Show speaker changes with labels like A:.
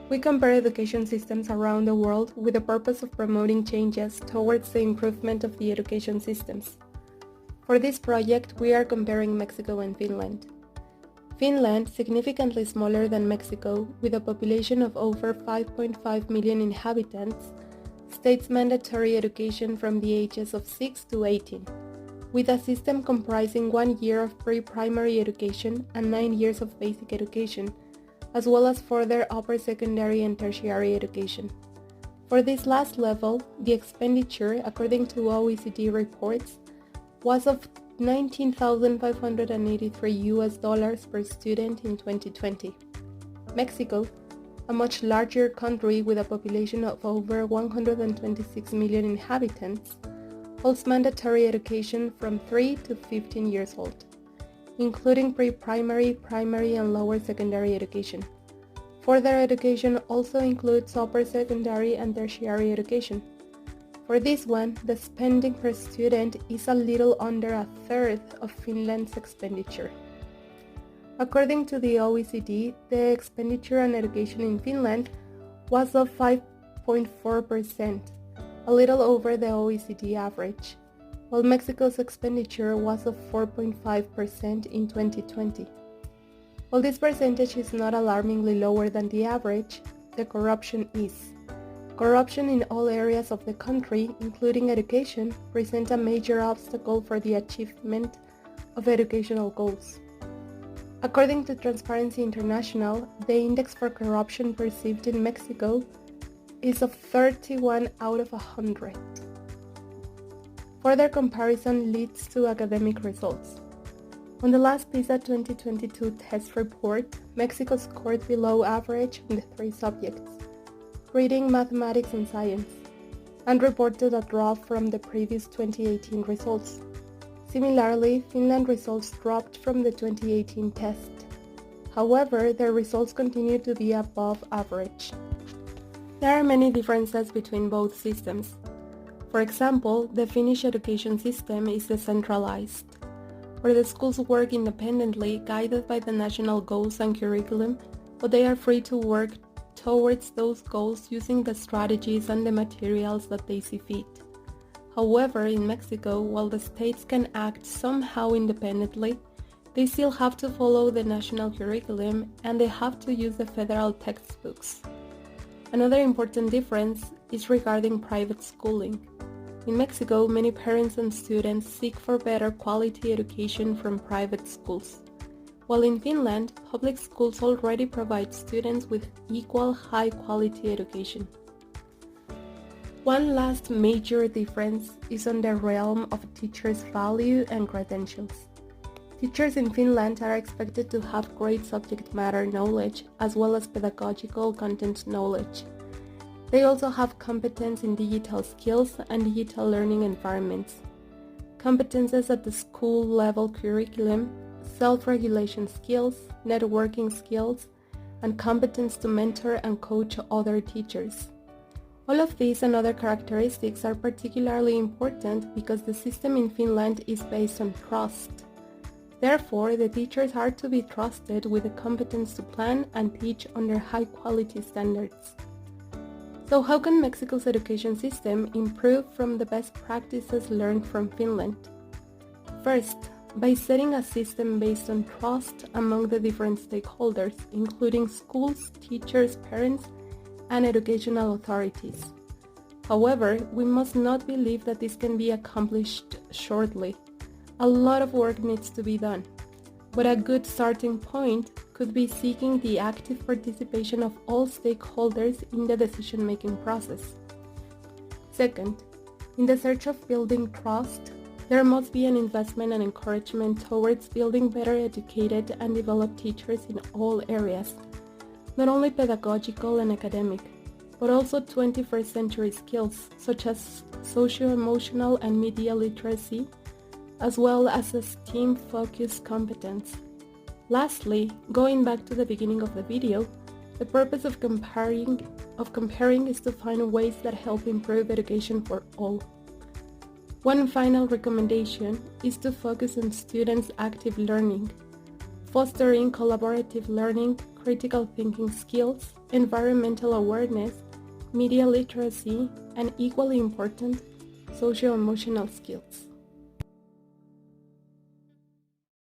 A: We compare education systems around the world with the purpose of promoting changes towards the improvement of the education systems. For this project, we are comparing Mexico and Finland. Finland, significantly smaller than Mexico, with a population of over 5.5 million inhabitants, states mandatory education from the ages of 6 to 18, with a system comprising 1 year of pre-primary education and 9 years of basic education, as well as further upper secondary and tertiary education. For this last level, the expenditure, according to OECD reports, was of $19,583 per student in 2020. Mexico, a much larger country with a population of over 126 million inhabitants, holds mandatory education from 3 to 15 years old, including pre-primary, primary, and lower secondary education. Further education also includes upper secondary and tertiary education. For this one, the spending per student is a little under a third of Finland's expenditure. According to the OECD, the expenditure on education in Finland was of 5.4%, a little over the OECD average, while Mexico's expenditure was of 4.5% in 2020. While this percentage is not alarmingly lower than the average, the corruption is. Corruption in all areas of the country, including education, presents a major obstacle for the achievement of educational goals. According to Transparency International, the index for corruption perceived in Mexico is of 31 out of 100. Further comparison leads to academic results. On the last PISA 2022 test report, Mexico scored below average in the 3 subjects, reading, mathematics, and science, and reported a drop from the previous 2018 results. Similarly, Finland results dropped from the 2018 test. However, their results continue to be above average. There are many differences between both systems. For example, the Finnish education system is decentralized, where the schools work independently, guided by the national goals and curriculum, but they are free to work towards those goals using the strategies and the materials that they see fit. However, in Mexico, while the states can act somehow independently, they still have to follow the national curriculum and they have to use the federal textbooks. Another important difference is regarding private schooling. In Mexico, many parents and students seek for better quality education from private schools, while in Finland, public schools already provide students with equal high-quality education. One last major difference is on the realm of teachers' value and credentials. Teachers in Finland are expected to have great subject matter knowledge as well as pedagogical content knowledge. They also have competence in digital skills and digital learning environments, competences at the school-level curriculum, self-regulation skills, networking skills, and competence to mentor and coach other teachers. All of these and other characteristics are particularly important because the system in Finland is based on trust. Therefore, the teachers are to be trusted with the competence to plan and teach under high-quality standards. So how can Mexico's education system improve from the best practices learned from Finland? First, by setting a system based on trust among the different stakeholders, including schools, teachers, parents, and educational authorities. However, we must not believe that this can be accomplished shortly. A lot of work needs to be done, but a good starting point could be seeking the active participation of all stakeholders in the decision-making process. Second, in the search of building trust, there must be an investment and encouragement towards building better educated and developed teachers in all areas, not only pedagogical and academic, but also 21st century skills such as socio-emotional and media literacy, as well as a STEAM-focused competence. Lastly, going back to the beginning of the video, the purpose of comparing is to find ways that help improve education for all. One final recommendation is to focus on students' active learning. fostering collaborative learning, critical thinking skills, environmental awareness, media literacy, and equally important, socio-emotional skills.